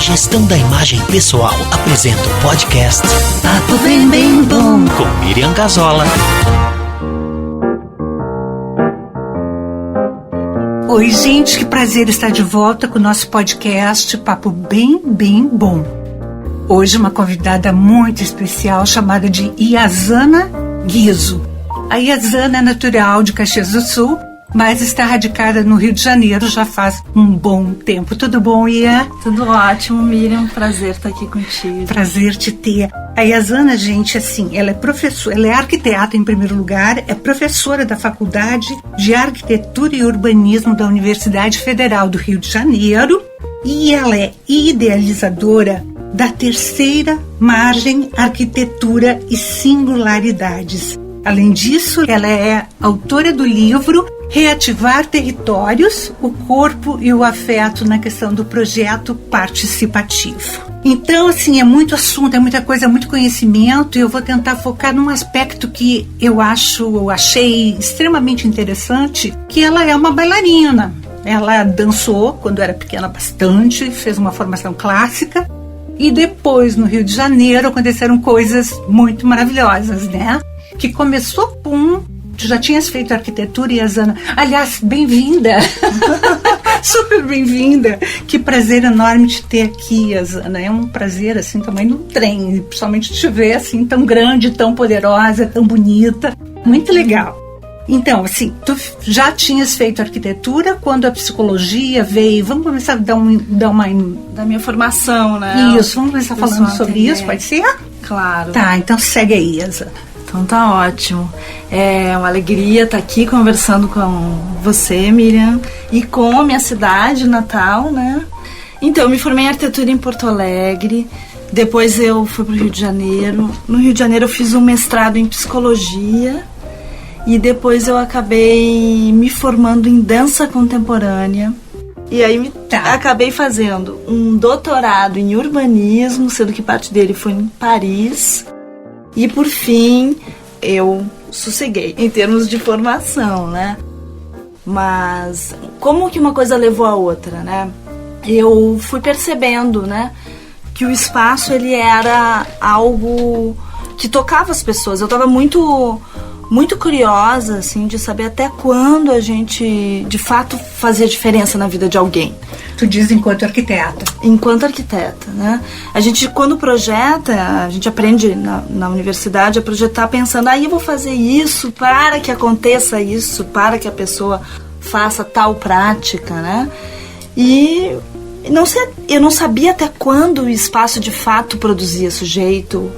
Gestão da Imagem Pessoal apresenta o podcast Papo Bem Bem Bom com Miriam Gazola. Oi, gente, que prazer estar de volta com o nosso podcast Papo Bem Bem Bom. Hoje uma convidada muito especial chamada de Iazana Guizo. A Iazana é natural de Caxias do Sul, mas está radicada no Rio de Janeiro já faz um bom tempo. Tudo bom, Ia? Tudo ótimo, Miriam. Prazer estar aqui contigo. Prazer te ter. A Iazana, gente, assim, ela é professora, ela é arquiteta em primeiro lugar, é professora da Faculdade de Arquitetura e Urbanismo da Universidade Federal do Rio de Janeiro e ela é idealizadora da terceira margem Arquitetura e Singularidades. Além disso, ela é autora do livro Reativar Territórios, o Corpo e o Afeto na questão do projeto participativo. Então, assim, é muito assunto, é muita coisa, é muito conhecimento, e eu vou tentar focar num aspecto que eu achei extremamente interessante, que ela é uma bailarina. Ela dançou quando era pequena bastante, fez uma formação clássica, e depois, no Rio de Janeiro, aconteceram coisas muito maravilhosas, né? Que começou com... Tu já tinhas feito arquitetura, Iazana? Aliás, bem-vinda! Super bem-vinda! Que prazer enorme te ter aqui, Iazana. É um prazer, assim, tamanho do trem. Principalmente te ver, assim, tão grande, tão poderosa, tão bonita. Muito legal. Então, assim, tu já tinhas feito arquitetura quando a psicologia veio. Vamos começar a dar uma... Da minha formação, né? Isso, vamos começar falando sobre isso, pode ser? Claro. Tá, então segue aí, Iazana. Então tá ótimo. É uma alegria estar aqui conversando com você, Miriam, e com a minha cidade natal, né? Então, eu me formei em arquitetura em Porto Alegre, depois eu fui para o Rio de Janeiro. No Rio de Janeiro eu fiz um mestrado em psicologia e depois eu acabei me formando em dança contemporânea. E aí acabei fazendo um doutorado em urbanismo, sendo que parte dele foi em Paris. E por fim, eu sosseguei em termos de formação, né? Mas como que uma coisa levou a outra, né? Eu fui percebendo, né, que o espaço ele era algo que tocava as pessoas. Eu estava muito curiosa, assim, de saber até quando a gente, de fato, fazia diferença na vida de alguém. Tu diz enquanto arquiteta. Enquanto arquiteta, né? A gente, quando projeta, a gente aprende na universidade a projetar pensando, eu vou fazer isso para que aconteça isso, para que a pessoa faça tal prática, né? E eu não sabia até quando o espaço de fato produzia sujeito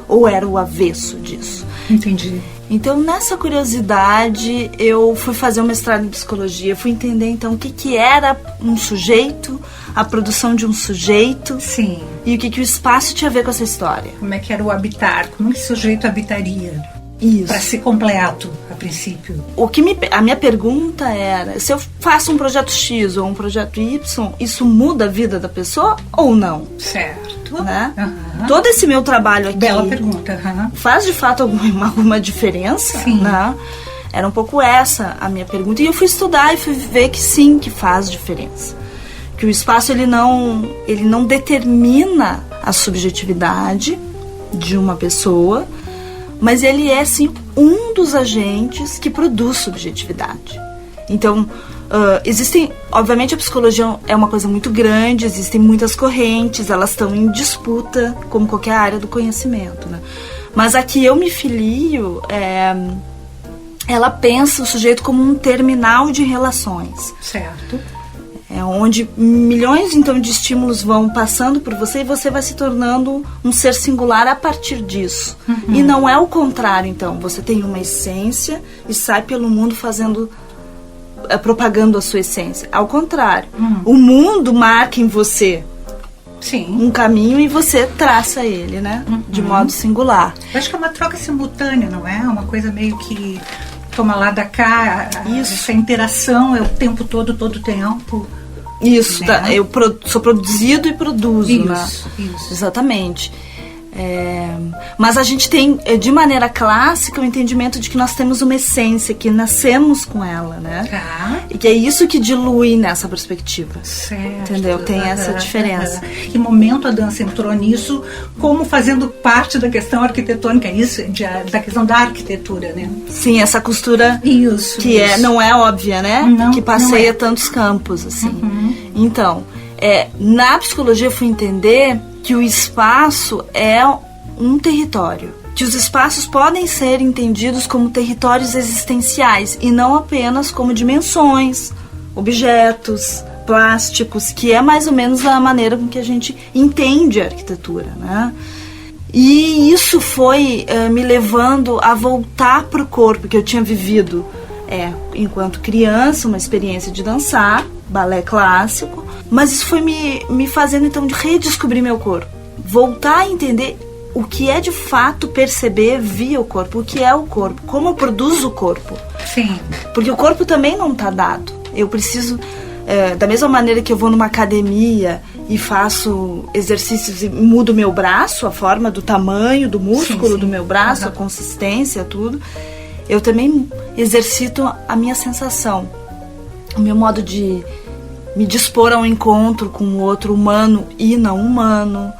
ou era o avesso disso. Entendi. Então, nessa curiosidade, eu fui fazer um mestrado em psicologia, fui entender, então, o que era um sujeito, a produção de um sujeito. Sim. E o que o espaço tinha a ver com essa história. Como é que era o habitar, como que o sujeito habitaria. Isso. Para ser completo, a princípio. A minha pergunta era, se eu faço um projeto X ou um projeto Y, isso muda a vida da pessoa ou não? Certo. Né? Uhum. Todo esse meu trabalho aqui... Bela pergunta. Uhum. Faz de fato alguma diferença? Sim. Né? Era um pouco essa a minha pergunta. E eu fui estudar e fui ver que sim, que faz diferença. Que o espaço ele não determina a subjetividade de uma pessoa, mas ele é sim um dos agentes que produz subjetividade. Então, existem, obviamente a psicologia é uma coisa muito grande, existem muitas correntes, elas estão em disputa, como qualquer área do conhecimento, né? Mas a que eu me filio, ela pensa o sujeito como um terminal de relações. Certo. É onde milhões então de estímulos vão passando por você e você vai se tornando um ser singular a partir disso. Uhum. E não é o contrário, então. Você tem uma essência e sai pelo mundo propagando a sua essência. Ao contrário, o mundo marca em você um caminho e você traça ele, né? De modo singular. Eu acho que é uma troca simultânea, não é? Uma coisa meio que toma lá da cá. Isso. Essa interação é o tempo todo o tempo. Isso, né? Tá, eu sou produzido e produzo, Isso, né? Isso. Exatamente. Mas a gente tem, de maneira clássica, o entendimento de que nós temos uma essência, que nascemos com ela, né? E que é isso que dilui nessa perspectiva. Certo. Entendeu? Tem essa diferença. Que momento a dança entrou nisso, como fazendo parte da questão arquitetônica, isso, da questão da arquitetura, né? Sim, essa costura isso, que isso. Não é óbvia, né? Não, que passeia não é. tantos campos, assim. Então, na psicologia eu fui entender que o espaço é um território. Que os espaços podem ser entendidos como territórios existenciais e não apenas como dimensões, objetos, plásticos, que é mais ou menos a maneira com que a gente entende a arquitetura, né? E isso foi me levando a voltar para o corpo que eu tinha vivido enquanto criança, uma experiência de dançar, balé clássico, mas isso foi me fazendo então de redescobrir meu corpo, voltar a entender o que é de fato perceber via o corpo, o que é o corpo, como eu produzo o corpo. Sim. Porque o corpo também não está dado. Eu preciso, da mesma maneira que eu vou numa academia e faço exercícios e mudo meu braço, a forma do tamanho do músculo do meu braço, a consistência, tudo, eu também exercito a minha sensação, o meu modo de me dispor a um encontro com o outro humano e não humano,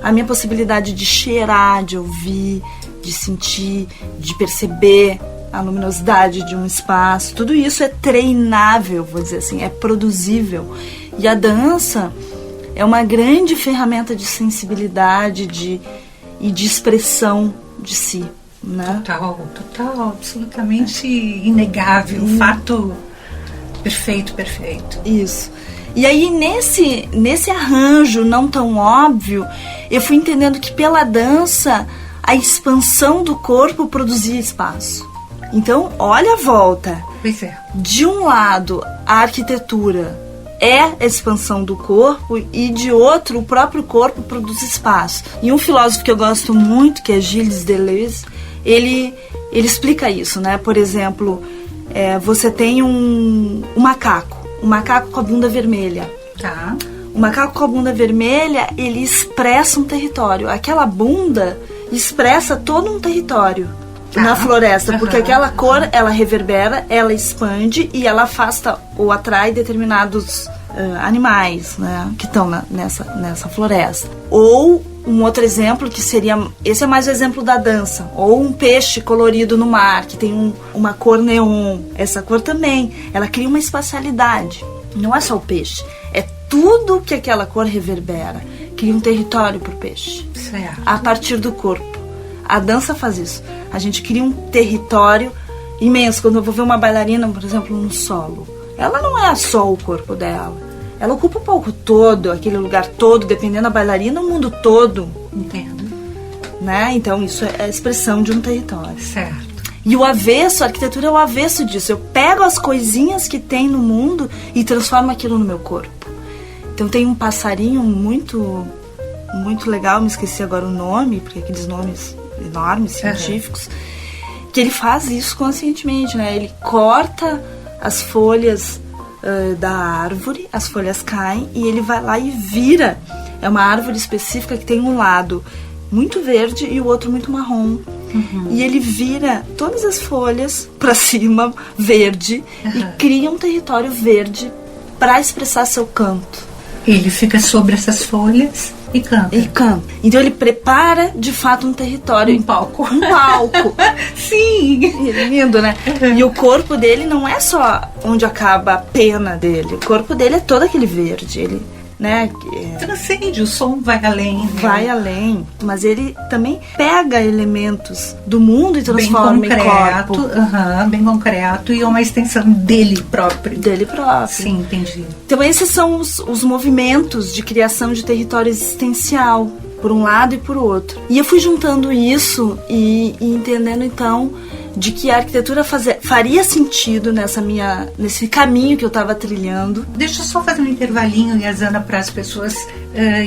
a minha possibilidade de cheirar, de ouvir, de sentir, de perceber a luminosidade de um espaço. Tudo isso é treinável, vou dizer assim, é produzível. E a dança é uma grande ferramenta de sensibilidade e de expressão de si, né? Total, absolutamente inegável, fato perfeito. Isso. E aí, nesse arranjo não tão óbvio, eu fui entendendo que pela dança, a expansão do corpo produzia espaço. Então, olha a volta. Pois é. De um lado, a arquitetura é a expansão do corpo e de outro, o próprio corpo produz espaço. E um filósofo que eu gosto muito, que é Gilles Deleuze, ele explica isso, né? Por exemplo, você tem um macaco com a bunda vermelha. Tá. O macaco com a bunda vermelha, ele expressa um território. Aquela bunda expressa todo um território na floresta, porque aquela cor, ela reverbera, ela expande e ela afasta ou atrai determinados animais, né, que estão nessa floresta. Ou um outro exemplo que seria, esse é mais o exemplo da dança, ou um peixe colorido no mar, que tem uma cor neon. Essa cor também, ela cria uma espacialidade. Não é só o peixe, é tudo que aquela cor reverbera. Cria um território para o peixe, certo, a partir do corpo. A dança faz isso. A gente cria um território imenso. Quando eu vou ver uma bailarina, por exemplo, no solo, ela não é só o corpo dela. Ela ocupa o palco todo, aquele lugar todo, dependendo da bailarina, o mundo todo. Entendo. Né? Então, isso é a expressão de um território. Certo. E o avesso, a arquitetura é o avesso disso. Eu pego as coisinhas que tem no mundo e transformo aquilo no meu corpo. Então, tem um passarinho muito, muito legal, me esqueci agora o nome, porque aqueles nomes enormes, científicos, que ele faz isso conscientemente, né? Ele corta as folhas da árvore, as folhas caem e ele vai lá e vira. É uma árvore específica que tem um lado muito verde e o outro muito marrom. E ele vira todas as folhas para cima, verde, e cria um território verde para expressar seu canto. Ele fica sobre essas folhas e canta. Então ele prepara de fato um território. Um palco. Sim! É lindo, né? E o corpo dele não é só onde acaba a pena dele. O corpo dele é todo aquele verde. Ele, né? Transcende, o som vai além. Né? Vai além. Mas ele também pega elementos do mundo e transforma em corpo. Bem concreto. E é uma extensão dele próprio. Sim, entendi. Então esses são os movimentos de criação de território existencial, por um lado e por outro. E eu fui juntando isso e entendendo então de que a arquitetura faria sentido nesse caminho que eu estava trilhando. Deixa eu só fazer um intervalinho, Yazana, para as pessoas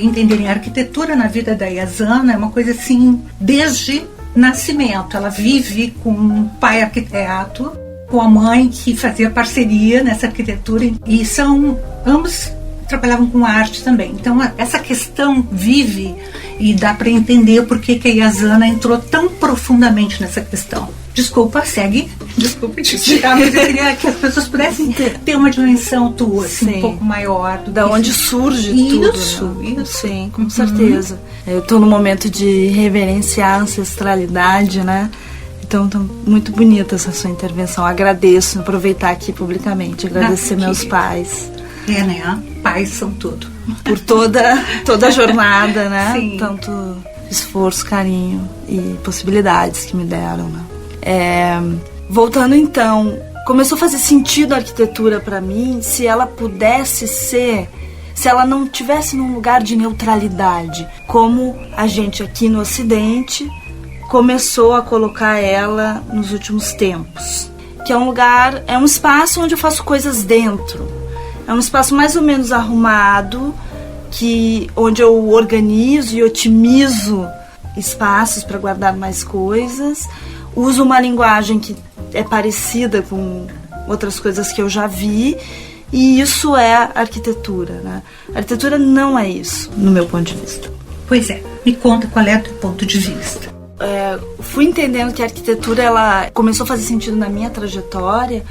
entenderem. A arquitetura na vida da Yazana é uma coisa assim, desde nascimento. Ela vive com um pai arquiteto, com a mãe que fazia parceria nessa arquitetura, e são ambos trabalhavam com arte também. Então, essa questão vive e dá para entender por que a Yazana entrou tão profundamente nessa questão. Desculpa, segue. Desculpa te tirar, mas eu queria que as pessoas pudessem ter uma dimensão tua, assim, um pouco maior. Da onde surge tudo. Isso. Sim, com certeza. Eu estou no momento de reverenciar a ancestralidade, né? Então, muito bonita essa sua intervenção. Agradeço, aproveitar aqui publicamente, agradecer meus pais. Né? Pais são tudo. Por toda a jornada, né? Sim. Tanto esforço, carinho e possibilidades que me deram, né? Voltando então, começou a fazer sentido a arquitetura para mim se ela pudesse ser, se ela não tivesse num lugar de neutralidade, como a gente aqui no Ocidente começou a colocar ela nos últimos tempos. Que é um lugar, é um espaço onde eu faço coisas dentro. É um espaço mais ou menos arrumado, onde eu organizo e otimizo espaços para guardar mais coisas. Uso uma linguagem que é parecida com outras coisas que eu já vi. E isso é arquitetura, né? A arquitetura não é isso, no meu ponto de vista. Pois é, me conta qual é o teu ponto de vista. Fui entendendo que a arquitetura ela começou a fazer sentido na minha trajetória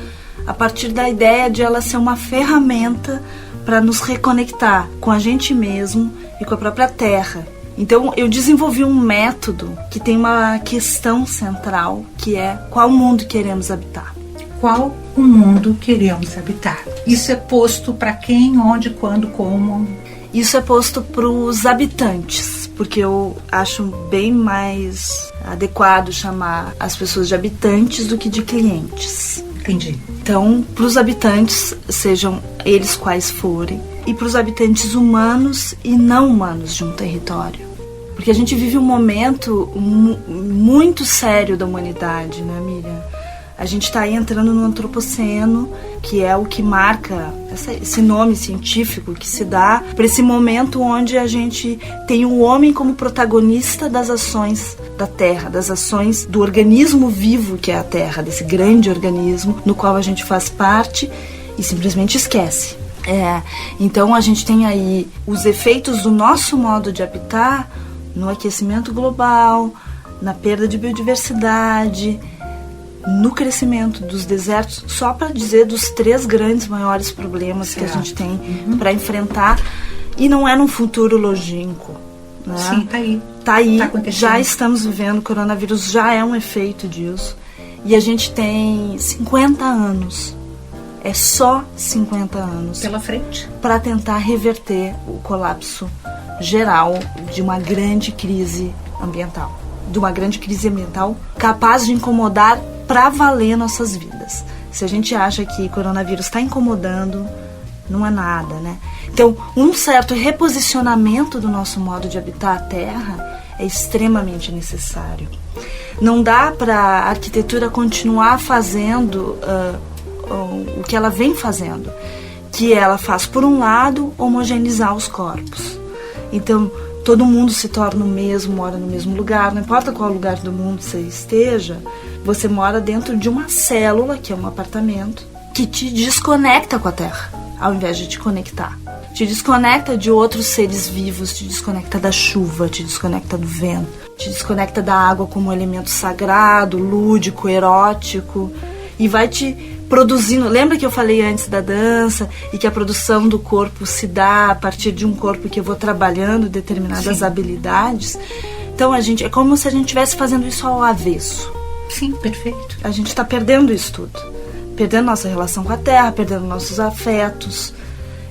a partir da ideia de ela ser uma ferramenta para nos reconectar com a gente mesmo e com a própria terra. Então eu desenvolvi um método que tem uma questão central, que é qual mundo queremos habitar. Qual o mundo queremos habitar? Isso é posto para quem, onde, quando, como? Isso é posto para os habitantes, porque eu acho bem mais adequado chamar as pessoas de habitantes do que de clientes. Entendi. Então, para os habitantes, sejam eles quais forem, e para os habitantes humanos e não humanos de um território. Porque a gente vive um momento muito sério da humanidade, né, Miriam? A gente está aí entrando no antropoceno, que é o que marca esse nome científico que se dá para esse momento onde a gente tem o homem como protagonista das ações da Terra, das ações do organismo vivo que é a Terra, desse grande organismo no qual a gente faz parte e simplesmente esquece. Então a gente tem aí os efeitos do nosso modo de habitar no aquecimento global, na perda de biodiversidade, no crescimento dos desertos, só para dizer dos 3 grandes maiores problemas que a gente tem para enfrentar, e não é num futuro longínquo, né? Sim, tá aí, tá já estamos vivendo, o coronavírus já é um efeito disso, e a gente tem 50 anos, é só 50 anos pela frente para tentar reverter o colapso geral de uma grande crise ambiental, capaz de incomodar para valer nossas vidas. Se a gente acha que o coronavírus está incomodando, não é nada, né? Então, um certo reposicionamento do nosso modo de habitar a Terra é extremamente necessário. Não dá para a arquitetura continuar fazendo o que ela vem fazendo, que ela faz, por um lado, homogeneizar os corpos. Então, todo mundo se torna o mesmo, mora no mesmo lugar, não importa qual lugar do mundo você esteja, você mora dentro de uma célula, que é um apartamento, que te desconecta com a Terra, ao invés de te conectar. Te desconecta de outros seres vivos, te desconecta da chuva, te desconecta do vento, te desconecta da água como um elemento sagrado, lúdico, erótico, e vai te produzindo. Lembra que eu falei antes da dança e que a produção do corpo se dá a partir de um corpo que eu vou trabalhando determinadas habilidades? Então é como se a gente estivesse fazendo isso ao avesso. Sim, perfeito. A gente está perdendo isso tudo, perdendo nossa relação com a Terra, perdendo nossos afetos.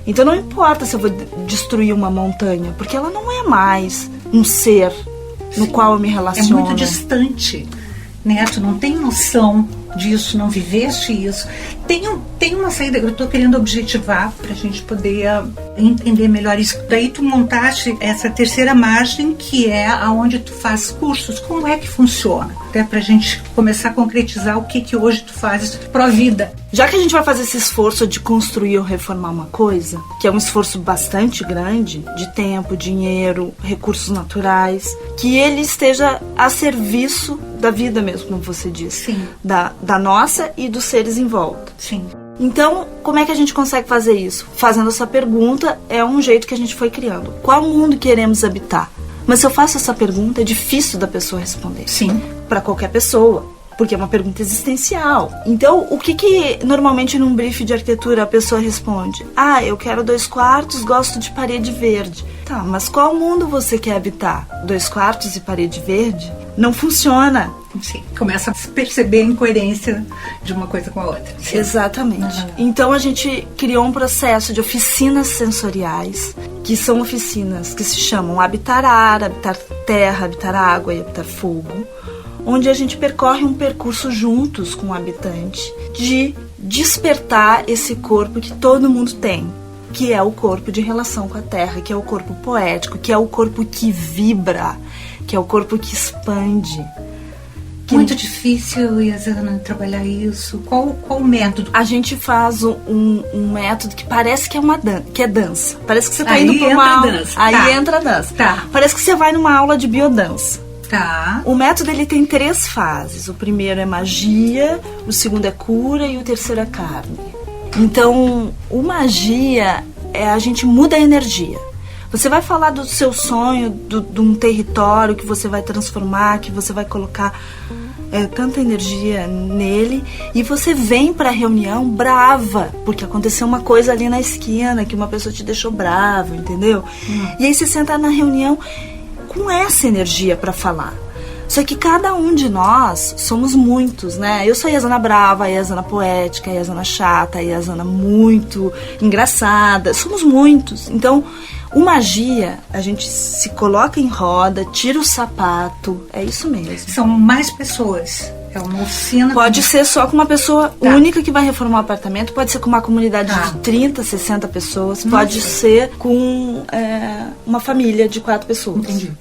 Então não importa se eu vou destruir uma montanha, porque ela não é mais um ser no qual eu me relaciono. É muito distante, né? Tu não tem noção disso, não viveste isso. Tem uma saída, eu estou querendo objetivar para a gente poder entender melhor isso. Daí tu montaste essa terceira margem, que é aonde tu faz cursos. Como é que funciona? Até para a gente começar a concretizar o que hoje tu fazes pró-vida. Já que a gente vai fazer esse esforço de construir ou reformar uma coisa, que é um esforço bastante grande, de tempo, dinheiro, recursos naturais, que ele esteja a serviço da vida mesmo, como você disse. Sim. Da nossa e dos seres em volta. Sim. Então, como é que a gente consegue fazer isso? Fazendo essa pergunta é um jeito que a gente foi criando. Qual mundo queremos habitar? Mas se eu faço essa pergunta, é difícil da pessoa responder. Sim. Para qualquer pessoa, porque é uma pergunta existencial. Então, o que normalmente num brief de arquitetura a pessoa responde? Eu quero 2 quartos, gosto de parede verde. Tá, mas qual mundo você quer habitar? 2 quartos e parede verde? Não funciona. Sim, começa a perceber a incoerência de uma coisa com a outra. Sim. Exatamente. Então a gente criou um processo de oficinas sensoriais, que são oficinas que se chamam Habitar Ar, Habitar Terra, Habitar Água e Habitar Fogo, onde a gente percorre um percurso juntos com o habitante de despertar esse corpo que todo mundo tem, que é o corpo de relação com a terra, que é o corpo poético, que é o corpo que vibra, que é o corpo que expande. Muito difícil, Yazana, trabalhar isso. Qual o método? A gente faz um método que parece que é que é dança. Parece que você está indo para uma aula. Dança. Aí entra a dança. Tá. Parece que você vai numa aula de biodança. Tá. O método ele tem 3 fases. O primeiro é magia, o segundo é cura e o terceiro é carne. Então, o magia é a gente muda a energia. Você vai falar do seu sonho, de um território que você vai transformar, que você vai colocar tanta energia nele, e você vem para a reunião brava, porque aconteceu uma coisa ali na esquina que uma pessoa te deixou bravo, entendeu? E aí você senta na reunião com essa energia para falar. Só que cada um de nós somos muitos, né? Eu sou a Yazana brava, a Yazana poética, a Yazana chata, a Yazana muito engraçada. Somos muitos. Então, o magia, a gente se coloca em roda, tira o sapato. É isso mesmo. São mais pessoas. É uma oficina. Pode ser só com uma pessoa única que vai reformar o apartamento. Pode ser com uma comunidade de 30, 60 pessoas. Pode ser com uma família de 4 pessoas. Entendi.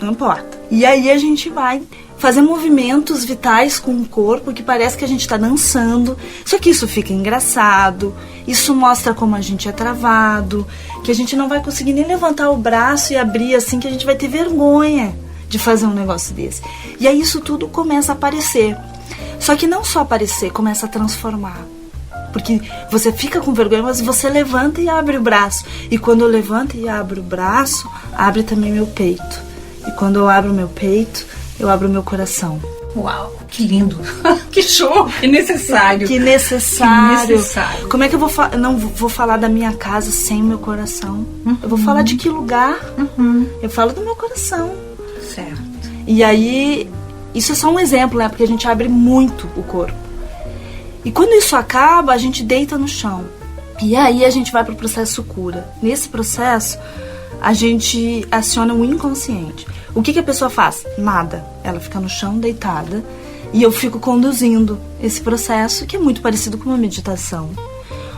Não importa. E aí a gente vai fazer movimentos vitais com o corpo que parece que a gente está dançando. Só que isso fica engraçado, isso mostra como a gente é travado, que a gente não vai conseguir nem levantar o braço e abrir assim, que a gente vai ter vergonha de fazer um negócio desse. E aí isso tudo começa a aparecer. Só que não só aparecer, começa a transformar. Porque você fica com vergonha, mas você levanta e abre o braço. E quando eu levanto e abro o braço, abre também meu peito. E quando eu abro meu peito, eu abro meu coração. Uau, que lindo. Que show, que necessário. Que necessário. Que necessário. Como é que eu não vou falar da minha casa sem meu coração? Eu vou falar de que lugar? Eu falo do meu coração. Certo. E aí, isso é só um exemplo, né? Porque a gente abre muito o corpo. E quando isso acaba, a gente deita no chão. E aí a gente vai para o processo cura. Nesse processo, a gente aciona o inconsciente. O que a pessoa faz? Nada. Ela fica no chão, deitada, e eu fico conduzindo esse processo, que é muito parecido com uma meditação,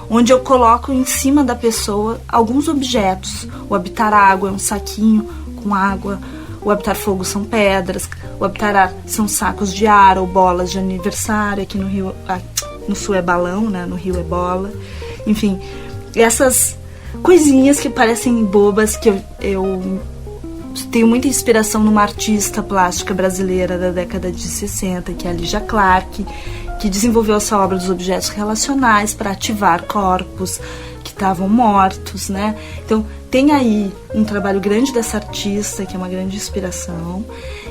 onde eu coloco em cima da pessoa alguns objetos. O habitar água é um saquinho com água, o habitar fogo são pedras, o habitar ar são sacos de ar ou bolas de aniversário. Aqui no Rio, no Sul é balão, né? No Rio é bola. Enfim, essas coisinhas que parecem bobas, que eu tenho muita inspiração numa artista plástica brasileira da década de 60, que é a Lígia Clark, que desenvolveu essa obra dos objetos relacionais para ativar corpos que estavam mortos, né? Então, tem aí um trabalho grande dessa artista, que é uma grande inspiração.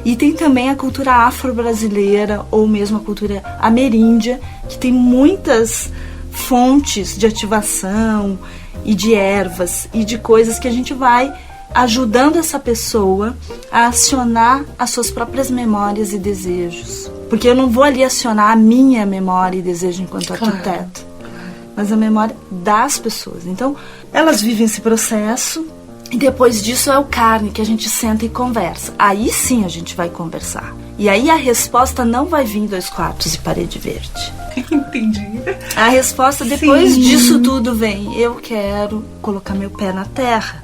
E tem também a cultura afro-brasileira, ou mesmo a cultura ameríndia, que tem muitas fontes de ativação e de ervas e de coisas que a gente vai ajudando essa pessoa a acionar as suas próprias memórias e desejos. Porque eu não vou ali acionar a minha memória e desejo enquanto arquiteto, mas a memória das pessoas. Então, elas vivem esse processo e depois disso é o carne, que a gente senta e conversa. Aí sim a gente vai conversar. E aí a resposta não vai vir 2 quartos e parede verde. Entendi. A resposta depois disso tudo vem: eu quero colocar meu pé na terra.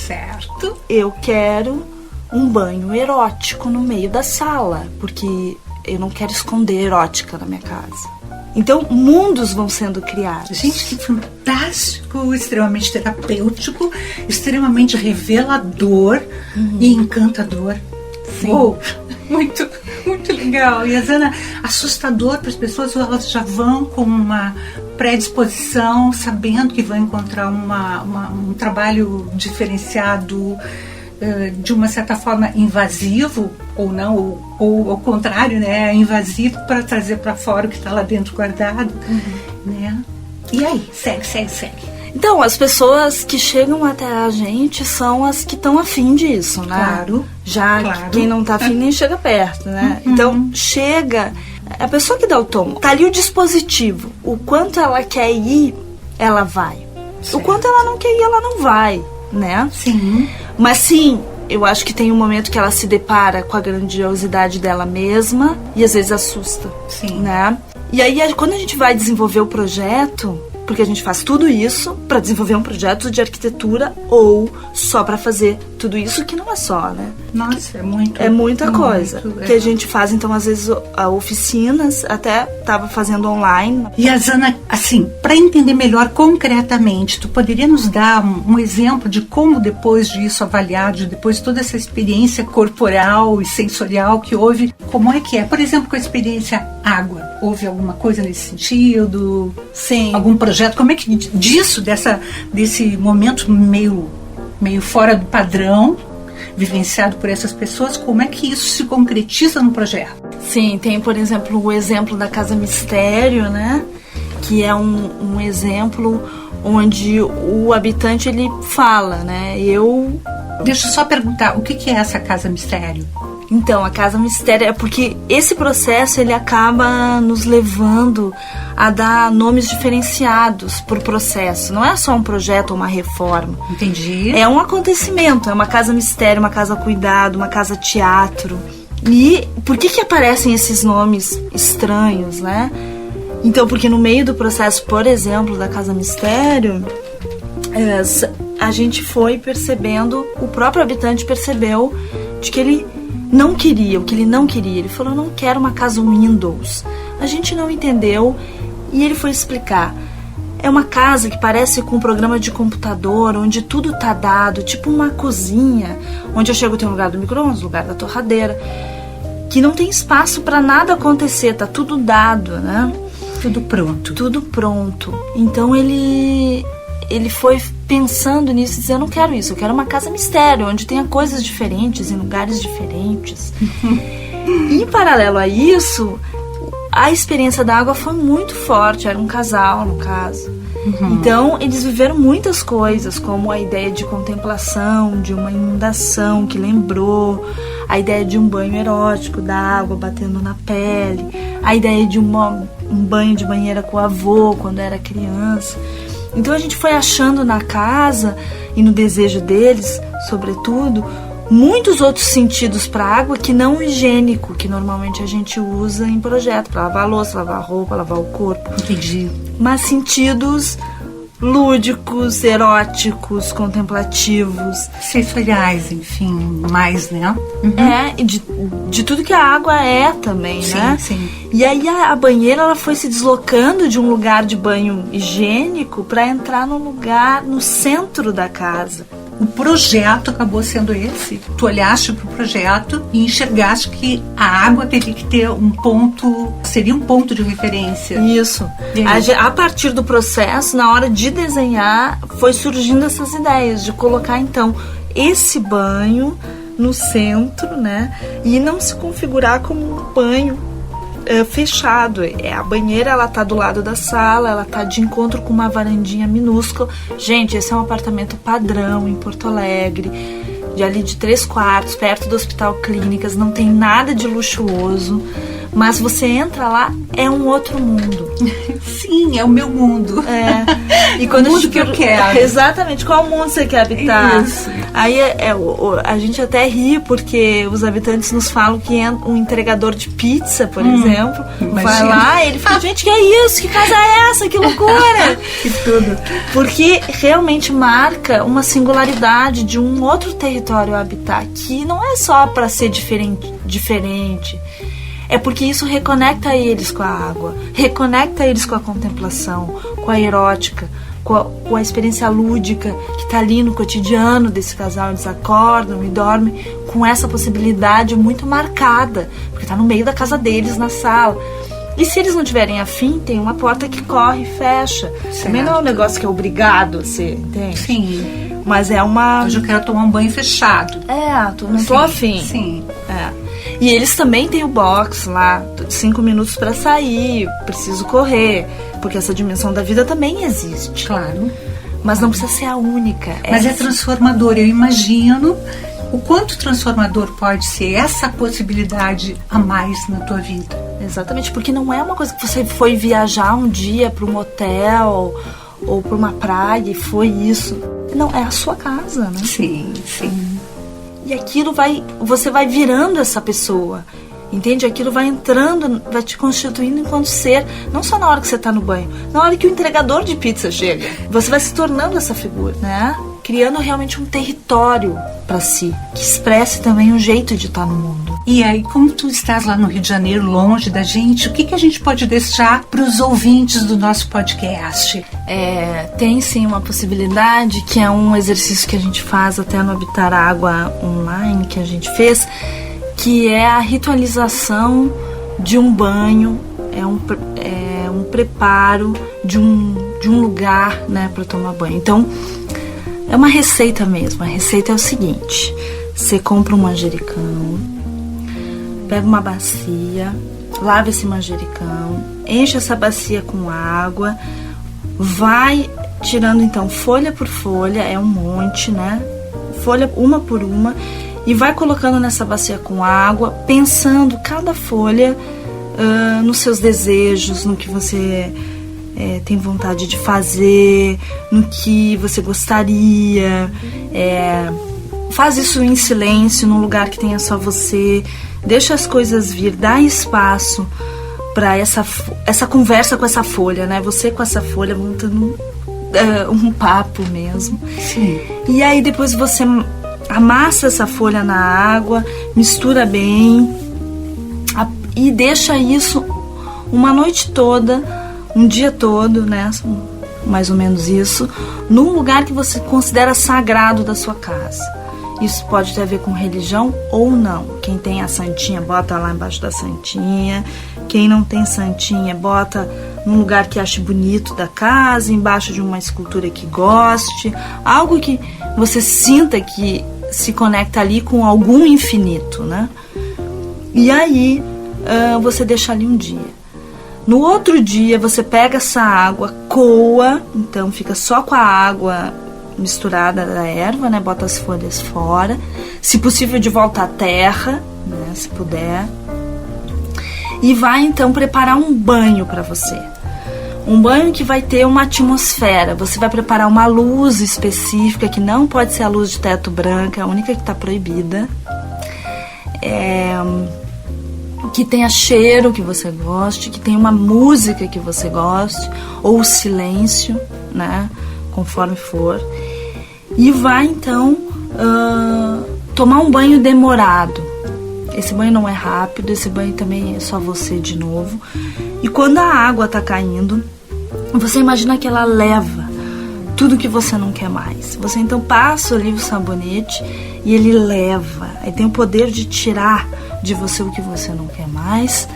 Certo. Eu quero um banho erótico no meio da sala, porque eu não quero esconder erótica na minha casa. Então, mundos vão sendo criados. Gente, que fantástico, extremamente terapêutico, extremamente revelador e encantador. Sim. Oh, muito, muito legal. E a Zana, assustador para as pessoas, elas já vão com uma predisposição, sabendo que vão encontrar um trabalho diferenciado, de uma certa forma invasivo ou não, ou ao contrário, né, invasivo para trazer para fora o que está lá dentro guardado, né? E aí, segue. Então, as pessoas que chegam até a gente são as que estão afim disso, né? Claro. Quem não tá afim nem chega perto, né? Então, chega... A pessoa que dá o tom, tá ali o dispositivo. O quanto ela quer ir, ela vai. Certo. O quanto ela não quer ir, ela não vai, né? Sim. Mas sim, eu acho que tem um momento que ela se depara com a grandiosidade dela mesma e às vezes assusta. Sim. Né? E aí, quando a gente vai desenvolver o projeto, porque a gente faz tudo isso para desenvolver um projeto de arquitetura ou só para fazer tudo isso, que não é só, né? Nossa, é muito. É muita coisa. Muito, que a gente faz, então, às vezes, oficinas, até tava fazendo online. E a Zana, assim, para entender melhor concretamente, tu poderia nos dar um exemplo de como depois disso avaliado, depois de toda essa experiência corporal e sensorial que houve, como é que é? Por exemplo, com a experiência água, houve alguma coisa nesse sentido? Sim. Algum projeto? Como é que desse momento meio fora do padrão, vivenciado por essas pessoas, como é que isso se concretiza no projeto? Sim, tem, por exemplo, o exemplo da Casa Mistério, né? Que é um exemplo onde o habitante, ele fala, né? Deixa eu só perguntar, o que é essa Casa Mistério? Então, a Casa Mistério é porque esse processo, ele acaba nos levando a dar nomes diferenciados por processo. Não é só um projeto ou uma reforma. Entendi. É um acontecimento, é uma casa mistério, uma casa cuidado, uma casa teatro. E por que aparecem esses nomes estranhos, né? Então, porque no meio do processo, por exemplo, da Casa Mistério, a gente foi percebendo, o próprio habitante percebeu de que ele não queria, o que ele não queria. Ele falou, não quero uma casa Windows. A gente não entendeu e ele foi explicar. É uma casa que parece com um programa de computador, onde tudo tá dado, tipo uma cozinha, onde eu chego tem um lugar do micro-ondas, lugar da torradeira, que não tem espaço para nada acontecer, tá tudo dado, né? Tudo pronto. Tudo pronto. Então ele foi pensando nisso e dizendo, eu não quero isso, eu quero uma casa mistério, onde tenha coisas diferentes, em lugares diferentes. E em paralelo a isso, a experiência da água foi muito forte, era um casal no caso. Então eles viveram muitas coisas, como a ideia de contemplação, de uma inundação que lembrou, a ideia de um banho erótico da água batendo na pele, a ideia de um banho de banheira com o avô quando era criança. Então a gente foi achando na casa e no desejo deles, sobretudo, muitos outros sentidos para a água que não o higiênico, que normalmente a gente usa em projeto, para lavar a louça, lavar a roupa, lavar o corpo. Entendi. Mas sentidos lúdicos, eróticos, contemplativos. Sensoriais, enfim, mais, né? E de tudo que a água é também, sim, né? Sim. E aí a banheira, ela foi se deslocando de um lugar de banho higiênico para entrar num lugar no centro da casa. O projeto acabou sendo esse. Tu olhaste para o projeto e enxergaste que a água teria que ter seria um ponto de referência. Isso. A partir do processo, na hora de desenhar, foi surgindo essas ideias de colocar, então, esse banho no centro, né? E não se configurar como um banho fechado. A banheira, ela tá do lado da sala, ela tá de encontro com uma varandinha minúscula. Gente, esse é um apartamento padrão em Porto Alegre, de 3 quartos, perto do Hospital Clínicas, não tem nada de luxuoso, mas você entra lá, é um outro mundo. Sim, é o meu mundo. E quando o mundo que eu quero. Exatamente, qual mundo você quer habitar? Isso. Aí a gente até ri, porque os habitantes nos falam que um entregador de pizza, por exemplo, vai lá, ele fala, gente, que é isso? Que casa é essa? Que loucura! Que tudo. Porque realmente marca uma singularidade de um outro território a habitar, que não é só para ser diferente. É porque isso reconecta eles com a água, reconecta eles com a contemplação, com a erótica, com a experiência lúdica que está ali no cotidiano desse casal. Eles acordam e dormem com essa possibilidade muito marcada, porque está no meio da casa deles, na sala. E se eles não tiverem afim, tem uma porta que corre e fecha. Certo. Também não é um negócio que é obrigado a ser, entende? Sim. Mas é uma... Hoje eu quero tomar um banho fechado. Não tô afim. Sim. E eles também têm o box lá, 5 minutos para sair, preciso correr, porque essa dimensão da vida também existe. Claro. Mas não precisa ser a única. Mas é transformador. Eu imagino o quanto transformador pode ser essa possibilidade a mais na tua vida. Exatamente, porque não é uma coisa que você foi viajar um dia para um hotel ou para uma praia e foi isso. Não, é a sua casa, né? Sim, sim. E aquilo você vai virando essa pessoa, entende? Aquilo vai entrando, vai te constituindo enquanto ser, não só na hora que você está no banho, na hora que o entregador de pizza chega. Você vai se tornando essa figura, né? Criando realmente um território para si, que expresse também um jeito de estar no mundo. E aí, como tu estás lá no Rio de Janeiro, longe da gente, o que a gente pode deixar para os ouvintes do nosso podcast? Tem sim uma possibilidade, que é um exercício que a gente faz até no Habitar Água online, que a gente fez, que é a ritualização de um banho, é um preparo de um lugar, né, para tomar banho. Então, é uma receita mesmo. A receita é o seguinte: você compra um manjericão, pega uma bacia, lava esse manjericão, enche essa bacia com água, vai tirando então folha por folha, é um monte, né? Folha uma por uma, e vai colocando nessa bacia com água, pensando cada folha nos seus desejos, no que você tem vontade de fazer, no que você gostaria. Faz isso em silêncio, num lugar que tenha só você. Deixa as coisas vir, dá espaço para essa conversa com essa folha, né? Você com essa folha montando um papo mesmo. Sim. E aí depois você amassa essa folha na água, mistura bem e deixa isso uma noite toda, um dia todo, né? Mais ou menos isso, num lugar que você considera sagrado da sua casa. Isso pode ter a ver com religião ou não. Quem tem a santinha, bota lá embaixo da santinha. Quem não tem santinha, bota num lugar que ache bonito da casa, embaixo de uma escultura que goste. Algo que você sinta que se conecta ali com algum infinito, né? E aí, você deixa ali um dia. No outro dia, você pega essa água, coa, então fica só com a água misturada da erva, né? Bota as folhas fora, se possível de volta à terra, né? Se puder, e vai então preparar um banho para você, um banho que vai ter uma atmosfera. Você vai preparar uma luz específica, que não pode ser a luz de teto branca, é a única que está proibida, que tenha cheiro que você goste, que tenha uma música que você goste, ou silêncio, né? Conforme for. E vai então tomar um banho demorado. Esse banho não é rápido, esse banho também é só você de novo. E quando a água tá caindo, você imagina que ela leva tudo que você não quer mais. Você então passa ali o sabonete e ele leva. Aí tem o poder de tirar de você o que você não quer mais.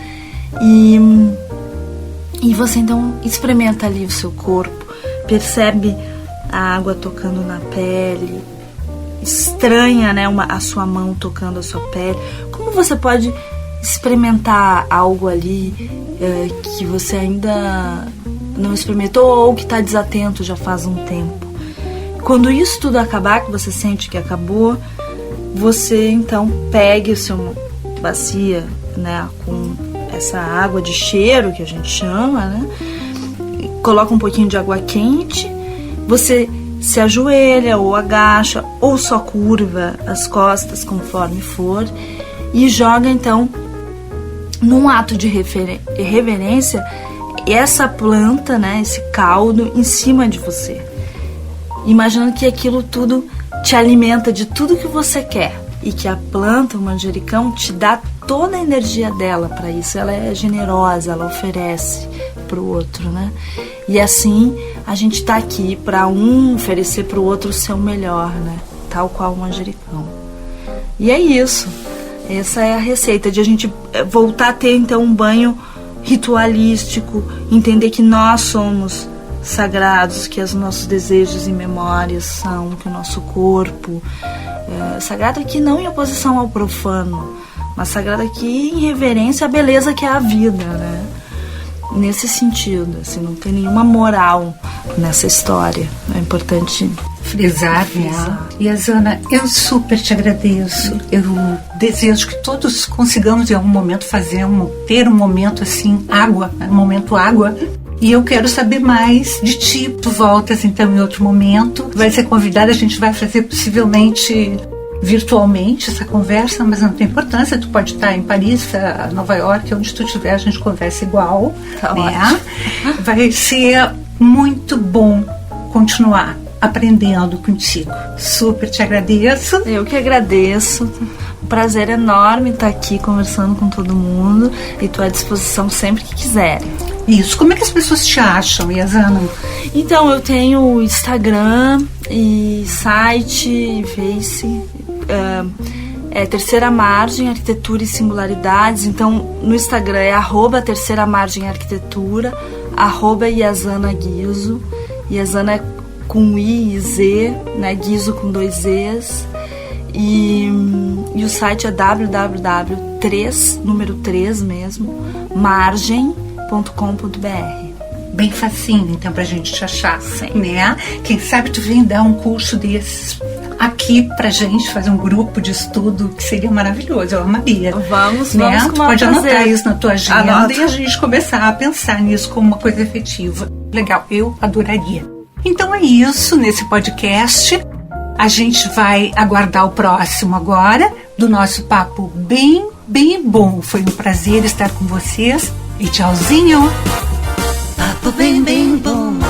E você então experimenta ali o seu corpo, percebe a água tocando na pele, estranha, né, a sua mão tocando a sua pele. Como você pode experimentar algo ali que você ainda não experimentou ou que está desatento já faz um tempo? Quando isso tudo acabar, que você sente que acabou, você então pegue o seu bacia, né, com essa água de cheiro que a gente chama, né, coloca um pouquinho de água quente. Você se ajoelha ou agacha ou só curva as costas conforme for e joga então, num ato de reverência, essa planta, né, esse caldo em cima de você, imaginando que aquilo tudo te alimenta de tudo que você quer e que a planta, o manjericão, te dá toda a energia dela para isso. Ela é generosa, ela oferece para o outro, né? E assim a gente está aqui para um oferecer para o outro o seu melhor, né? Tal qual o manjericão. E é isso. Essa é a receita de a gente voltar a ter então um banho ritualístico, entender que nós somos sagrados, que os nossos desejos e memórias são, que o nosso corpo sagrado aqui não em oposição ao profano, mas sagrado aqui em reverência à beleza que é a vida, né? Nesse sentido, assim, não tem nenhuma moral nessa história. É importante frisar, né? E Yazana, eu super te agradeço. Eu desejo que todos consigamos em algum momento ter um momento assim, um momento água. E eu quero saber mais de ti. Tu voltas então em outro momento. Vai ser convidada, a gente vai fazer possivelmente virtualmente essa conversa, mas não tem importância. Tu pode estar em Paris, Nova York, onde tu estiver, a gente conversa igual. Tá, né? Vai ser muito bom continuar aprendendo contigo. Super te agradeço. Eu que agradeço. Um prazer enorme estar aqui conversando com todo mundo e estou à disposição sempre que quiserem. Isso. Como é que as pessoas te acham, Yazana? Então, eu tenho Instagram e site e Face. Terceira Margem, Arquitetura e Singularidades. Então, no Instagram é @Terceira Margem Arquitetura, @Yazana Guizo. Yazana é com I e Z, né? Guizo com 2 Zs. E o site é www.3, número 3 mesmo, margem.com.br. Bem facinho, então, pra gente te achar. Sim. Né? Quem sabe tu vem dar um curso desses aqui pra gente, fazer um grupo de estudo, que seria maravilhoso, eu amaria. Vamos né? com Tu pode prazer. anotar isso na tua agenda. Anota. E a gente começar a pensar nisso como uma coisa efetiva. Legal, eu adoraria. Então é isso, nesse podcast. A gente vai aguardar o próximo agora, do nosso papo bem, bem bom. Foi um prazer estar com vocês. E tchauzinho! Papo bem, bem bom.